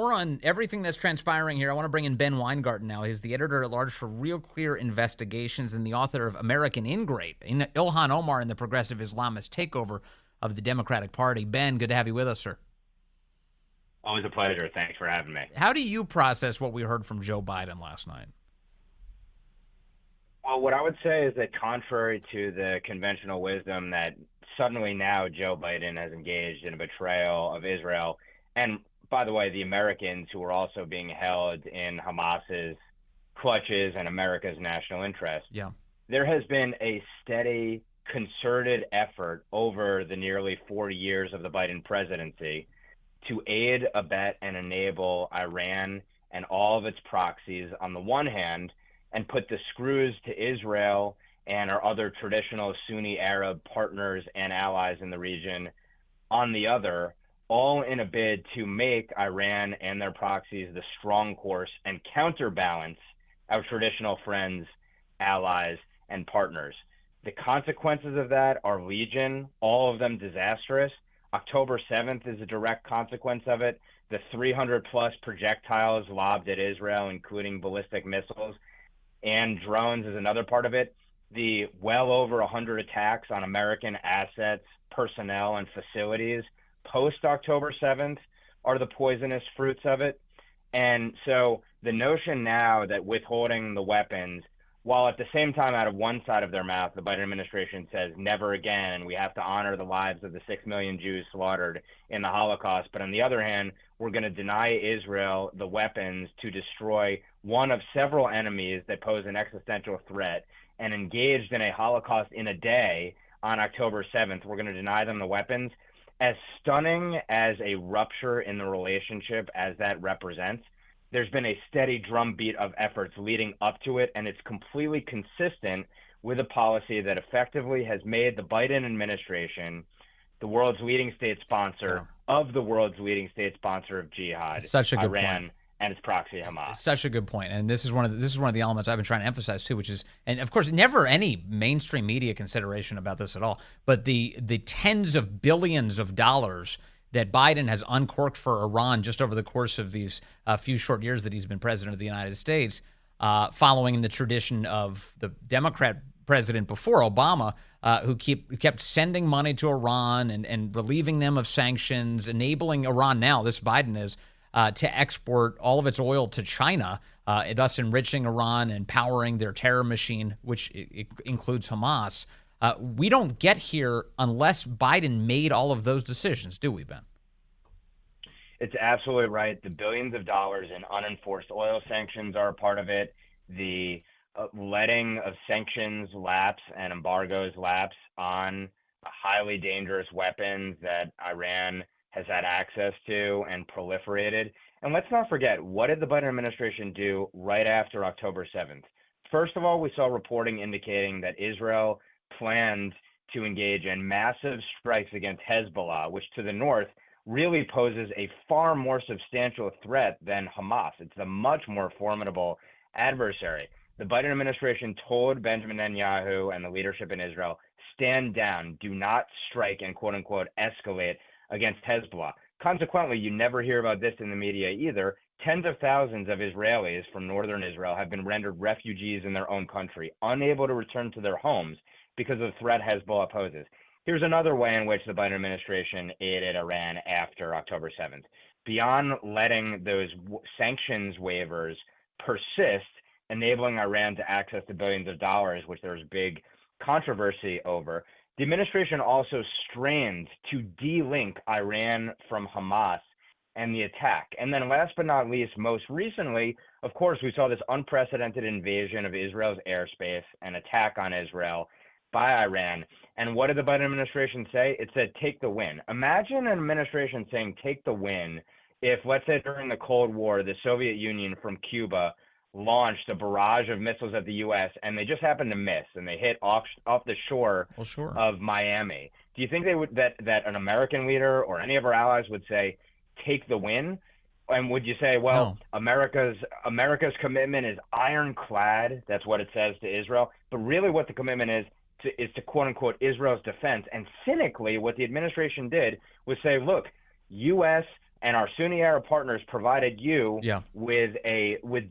more on everything that's transpiring here, I want to bring in Ben Weingarten now. He's the editor-at-large for Real Clear Investigations and the author of American Ingrate, Ilhan Omar and the Progressive-Islamist Takeover of the Democratic Party. Ben, good to have you with us, sir. Always a pleasure. Thanks for having me. How do you process what we heard from Joe Biden last night? Well, what I would say is that contrary to the conventional wisdom that suddenly now Joe Biden has engaged in a betrayal of Israel, and by the way, the Americans who are also being held in Hamas's clutches and America's national interest, Yeah. there has been a steady, concerted effort over the nearly 40 years of the Biden presidency to aid, abet, and enable Iran and all of its proxies on the one hand, and put the screws to Israel and our other traditional Sunni Arab partners and allies in the region on the other, all in a bid to make Iran and their proxies the strong course and counterbalance our traditional friends, allies, and partners. The consequences of that are legion, all of them disastrous. October 7th is a direct consequence of it. The 300-plus projectiles lobbed at Israel, including ballistic missiles and drones, is another part of it. The well over 100 attacks on American assets, personnel, and facilities post-October 7th are the poisonous fruits of it. And so the notion now that withholding the weapons, while at the same time out of one side of their mouth, the Biden administration says never again, and we have to honor the lives of the 6 million Jews slaughtered in the Holocaust. But on the other hand, we're going to deny Israel the weapons to destroy one of several enemies that pose an existential threat, and engaged in a Holocaust in a day on October 7th, we're going to deny them the weapons. As stunning as a rupture in the relationship as that represents, there's been a steady drumbeat of efforts leading up to it, and it's completely consistent with a policy that effectively has made the Biden administration the world's leading state sponsor of the world's leading state sponsor of jihad, Such a good Iran, point. and its proxy Hamas. Such a good point, and this is one of the elements I've been trying to emphasize too, which is, and of course, never any mainstream media consideration about this at all, but the tens of billions of dollars that Biden has uncorked for Iran just over the course of these few short years that he's been president of the United States, following the tradition of the Democrat president before Obama, who kept sending money to Iran and relieving them of sanctions, enabling Iran now, this Biden is, to export all of its oil to China, thus enriching Iran and powering their terror machine, which includes Hamas. We don't get here unless Biden made all of those decisions, do we, Ben? It's absolutely right. The billions of dollars in unenforced oil sanctions are a part of it. The letting of sanctions lapse and embargoes lapse on highly dangerous weapons that Iran has had access to and proliferated. And let's not forget, what did the Biden administration do right after October 7th? First of all, we saw reporting indicating that Israel planned to engage in massive strikes against Hezbollah, which to the north really poses a far more substantial threat than Hamas. It's a much more formidable adversary. The Biden administration told Benjamin Netanyahu and the leadership in Israel, stand down, do not strike and quote unquote escalate against Hezbollah. Consequently, you never hear about this in the media either. Tens of thousands of Israelis from northern Israel have been rendered refugees in their own country, unable to return to their homes because of the threat Hezbollah poses. Here's another way in which the Biden administration aided Iran after October 7th. Beyond letting those sanctions waivers persist, enabling Iran to access the billions of dollars, which there's big controversy over, the administration also strained to de-link Iran from Hamas and the attack. And then last but not least, most recently, of course, we saw this unprecedented invasion of Israel's airspace and attack on Israel by Iran. And what did the Biden administration say? It said, take the win. Imagine an administration saying, take the win, if, let's say, during the Cold War, the Soviet Union from Cuba launched a barrage of missiles at the U.S. and they just happened to miss and they hit off the shore of Miami. Do you think they would that an American leader or any of our allies would say, take the win? And would you say, well, no, America's commitment is ironclad? That's what it says to Israel. But really what the commitment is to quote unquote Israel's defense. And cynically, what the administration did was say, look, U.S. and our Sunni Arab partners provided you Yeah. with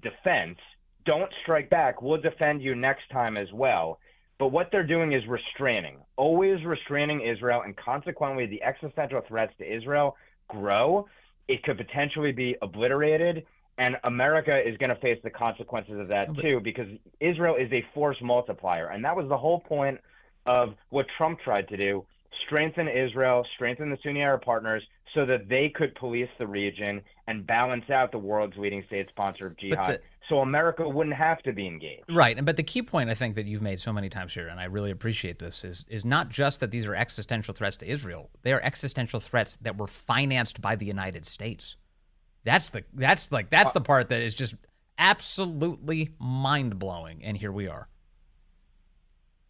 defense. Don't strike back. We'll defend you next time as well. But what they're doing is always restraining Israel, and consequently, the existential threats to Israel grow. It could potentially be obliterated, and America is going to face the consequences of that too, because Israel is a force multiplier, and that was the whole point of what Trump tried to do: strengthen Israel, strengthen the Sunni Arab partners, so that they could police the region and balance out the world's leading state sponsor of jihad, so America wouldn't have to be engaged. Right. But the key point I think that you've made so many times here, and I really appreciate this, is not just that these are existential threats to Israel. They are existential threats that were financed by the United States. That's the part that is just absolutely mind-blowing, and here we are.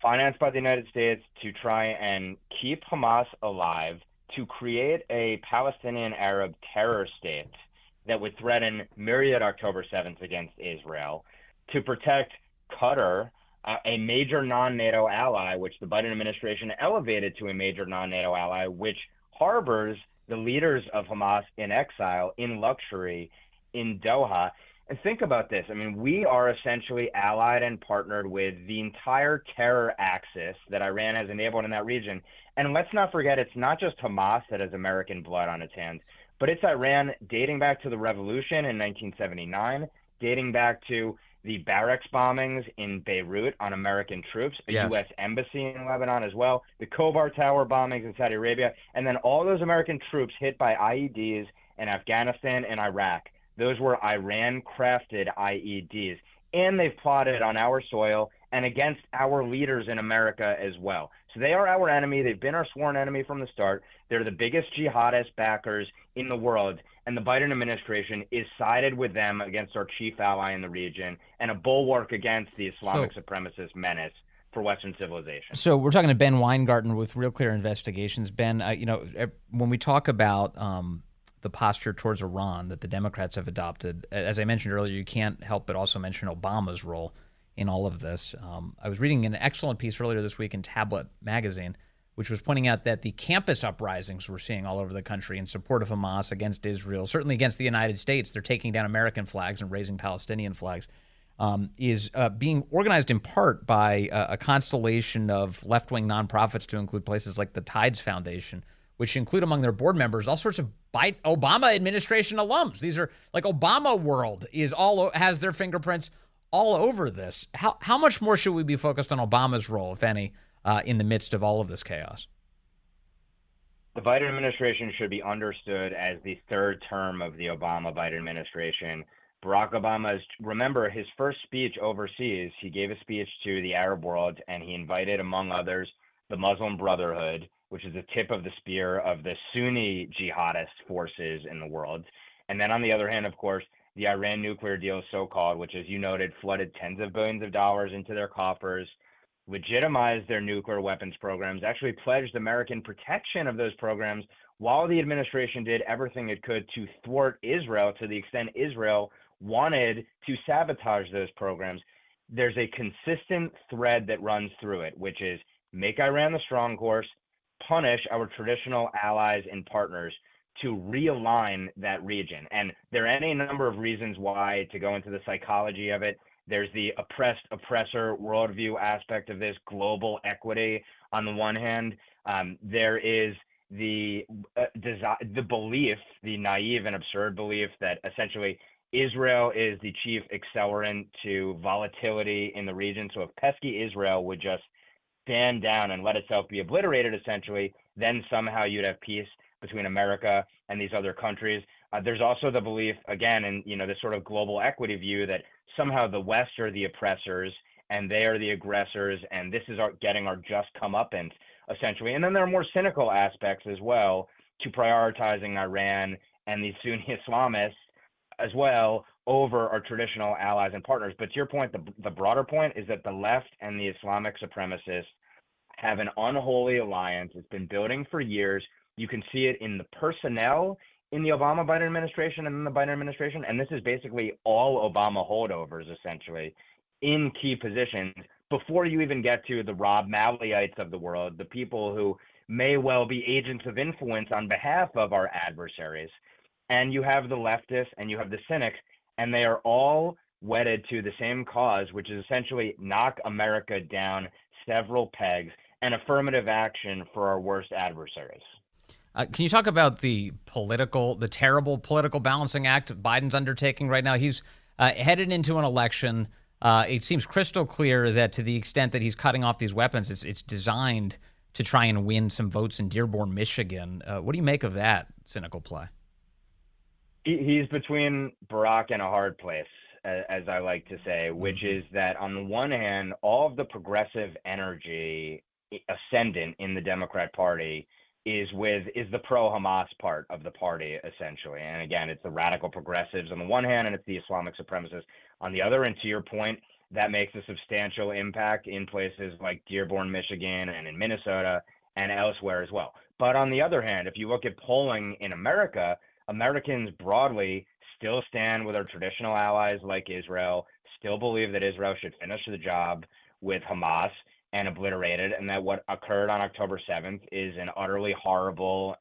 Financed by the United States to try and keep Hamas alive, to create a Palestinian Arab terror state that would threaten myriad October 7th against Israel, to protect Qatar, a major non-NATO ally, which the Biden administration elevated to a major non-NATO ally, which harbors the leaders of Hamas in exile, in luxury, in Doha. And think about this. I mean, we are essentially allied and partnered with the entire terror axis that Iran has enabled in that region. And let's not forget, it's not just Hamas that has American blood on its hands, but it's Iran dating back to the revolution in 1979, dating back to the barracks bombings in Beirut on American troops, a U.S. embassy in Lebanon as well, the Khobar Tower bombings in Saudi Arabia, and then all those American troops hit by IEDs in Afghanistan and Iraq. Those were Iran-crafted IEDs, and they've plotted on our soil and against our leaders in America as well. So they are our enemy. They've been our sworn enemy from the start. They're the biggest jihadist backers in the world, and the Biden administration is sided with them against our chief ally in the region and a bulwark against the Islamic supremacist menace for Western civilization. So we're talking to Ben Weingarten with Real Clear Investigations. Ben, when we talk about the posture towards Iran that the Democrats have adopted, as I mentioned earlier, you can't help but also mention Obama's role in all of this. I was reading an excellent piece earlier this week in Tablet magazine, which was pointing out that the campus uprisings we're seeing all over the country in support of Hamas, against Israel, certainly against the United States, they're taking down American flags and raising Palestinian flags, is being organized in part by a constellation of left-wing nonprofits to include places like the Tides Foundation, which include among their board members all sorts of Obama administration alums. These are like Obama world has their fingerprints all over this. How much more should we be focused on Obama's role, if any, in the midst of all of this chaos? The Biden administration should be understood as the third term of the Obama-Biden administration. Barack Obama, remember his first speech overseas, he gave a speech to the Arab world, and he invited, among others, the Muslim Brotherhood, which is the tip of the spear of the Sunni jihadist forces in the world. And then on the other hand, of course, the Iran nuclear deal, so-called, which, as you noted, flooded tens of billions of dollars into their coffers, legitimized their nuclear weapons programs, actually pledged American protection of those programs, while the administration did everything it could to thwart Israel to the extent Israel wanted to sabotage those programs. There's a consistent thread that runs through it, which is make Iran the strong horse, punish our traditional allies and partners, to realign that region. And there are any number of reasons why, to go into the psychology of it. There's the oppressor worldview aspect of this, global equity on the one hand. There is the belief, the naive and absurd belief, that essentially Israel is the chief accelerant to volatility in the region. So if pesky Israel would just stand down and let itself be obliterated, essentially, then somehow you'd have peace between America and these other countries. There's also the belief, again, in this sort of global equity view, that somehow the West are the oppressors and they are the aggressors, and this is getting our just comeuppance, essentially. And then there are more cynical aspects as well to prioritizing Iran and the Sunni Islamists as well over our traditional allies and partners. But to your point, the broader point is that the left and the Islamic supremacists have an unholy alliance. It's been building for years. You can see it in the personnel in the Obama-Biden administration and in the Biden administration. And this is basically all Obama holdovers, essentially, in key positions, before you even get to the Rob Malley-ites of the world, the people who may well be agents of influence on behalf of our adversaries. and you have the leftists, and you have the cynics, and they are all wedded to the same cause, which is essentially knock America down several pegs and affirmative action for our worst adversaries. Can you talk about the terrible political balancing act Biden's undertaking right now? He's headed into an election. It seems crystal clear that to the extent that he's cutting off these weapons, it's designed to try and win some votes in Dearborn, Michigan. What do you make of that cynical play? He's between Barack and a hard place, as I like to say, which is that on the one hand, all of the progressive energy ascendant in the Democrat Party is the pro-Hamas part of the party, essentially. And again, it's the radical progressives on the one hand, and it's the Islamic supremacists on the other. And to your point, that makes a substantial impact in places like Dearborn, Michigan, and in Minnesota and elsewhere as well. But on the other hand, if you look at polling in America, Americans broadly still stand with our traditional allies like Israel, still believe that Israel should finish the job with Hamas and obliterate it, and that what occurred on October 7th is an utterly horrible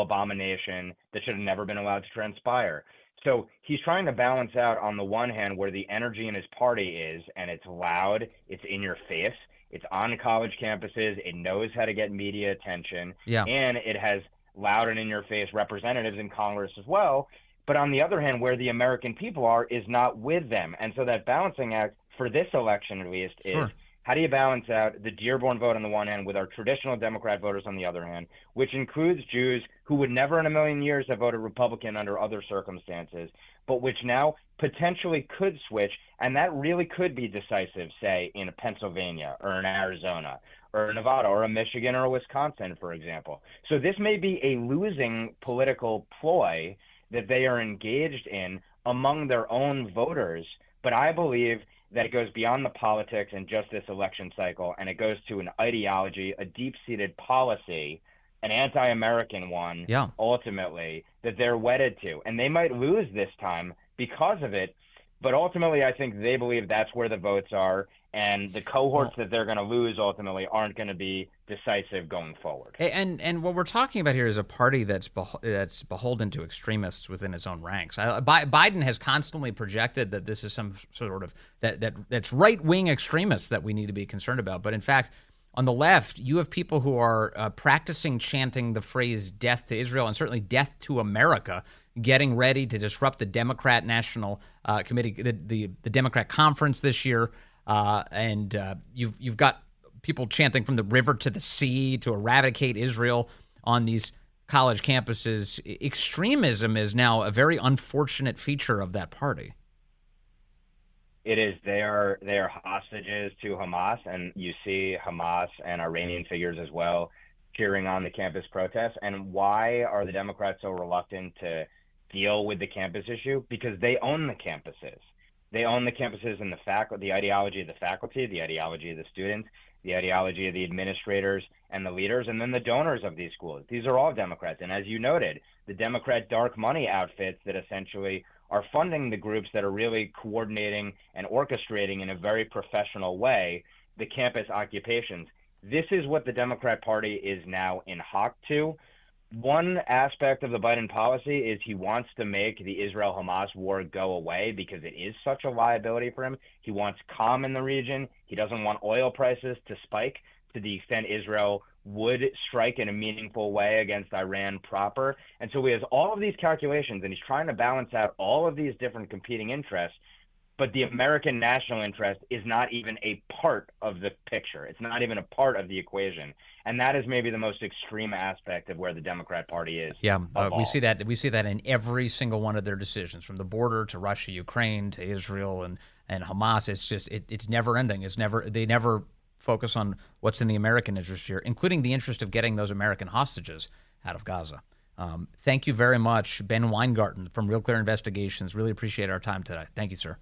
abomination that should have never been allowed to transpire. So he's trying to balance out, on the one hand, where the energy in his party is, and it's loud, it's in your face, it's on college campuses, it knows how to get media attention, and it has loud and in-your-face representatives in Congress as well. But on the other hand, where the American people are is not with them. And so that balancing act, for this election at least, is how do you balance out the Dearborn vote on the one hand with our traditional Democrat voters on the other hand, which includes Jews who would never in a million years have voted Republican under other circumstances, but which now potentially could switch, and that really could be decisive, say, in Pennsylvania or in Arizona or Nevada or a Michigan or a Wisconsin, for example. So this may be a losing political ploy that they are engaged in among their own voters, but I believe that it goes beyond the politics and just this election cycle, and it goes to an ideology, a deep-seated policy, an anti-American one, ultimately, that they're wedded to. And they might lose this time because of it, but ultimately I think they believe that's where the votes are, and the cohorts that they're going to lose ultimately aren't going to be decisive going forward. And what we're talking about here is a party that's beholden to extremists within its own ranks. Biden has constantly projected that this is some sort of that's right-wing extremists that we need to be concerned about. But in fact, on the left, you have people who are practicing chanting the phrase "death to Israel" and certainly "death to America," getting ready to disrupt the Democrat National Committee, the Democrat conference this year. And you've got people chanting from the river to the sea to eradicate Israel on these college campuses. Extremism is now a very unfortunate feature of that party. It is. They are hostages to Hamas, and you see Hamas and Iranian figures as well cheering on the campus protests. And why are the Democrats so reluctant to deal with the campus issue? Because they own the campuses. They own the campuses and the ideology of the faculty, the ideology of the students, the ideology of the administrators and the leaders, and then the donors of these schools. These are all Democrats. And as you noted, the Democrat dark money outfits that essentially are funding the groups that are really coordinating and orchestrating in a very professional way the campus occupations. This is what the Democrat Party is now in hock to. One aspect of the Biden policy is he wants to make the Israel-Hamas war go away because it is such a liability for him. He wants calm in the region. He doesn't want oil prices to spike to the extent Israel would strike in a meaningful way against Iran proper. And so he has all of these calculations, and he's trying to balance out all of these different competing interests. But the American national interest is not even a part of the picture. It's not even a part of the equation. And that is maybe the most extreme aspect of where the Democrat Party is. Yeah, we see that in every single one of their decisions, from the border to Russia, Ukraine, to Israel and Hamas. It's just it's never ending. They never focus on what's in the American interest here, including the interest of getting those American hostages out of Gaza. Thank you very much, Ben Weingarten from Real Clear Investigations. Really appreciate our time today. Thank you, sir.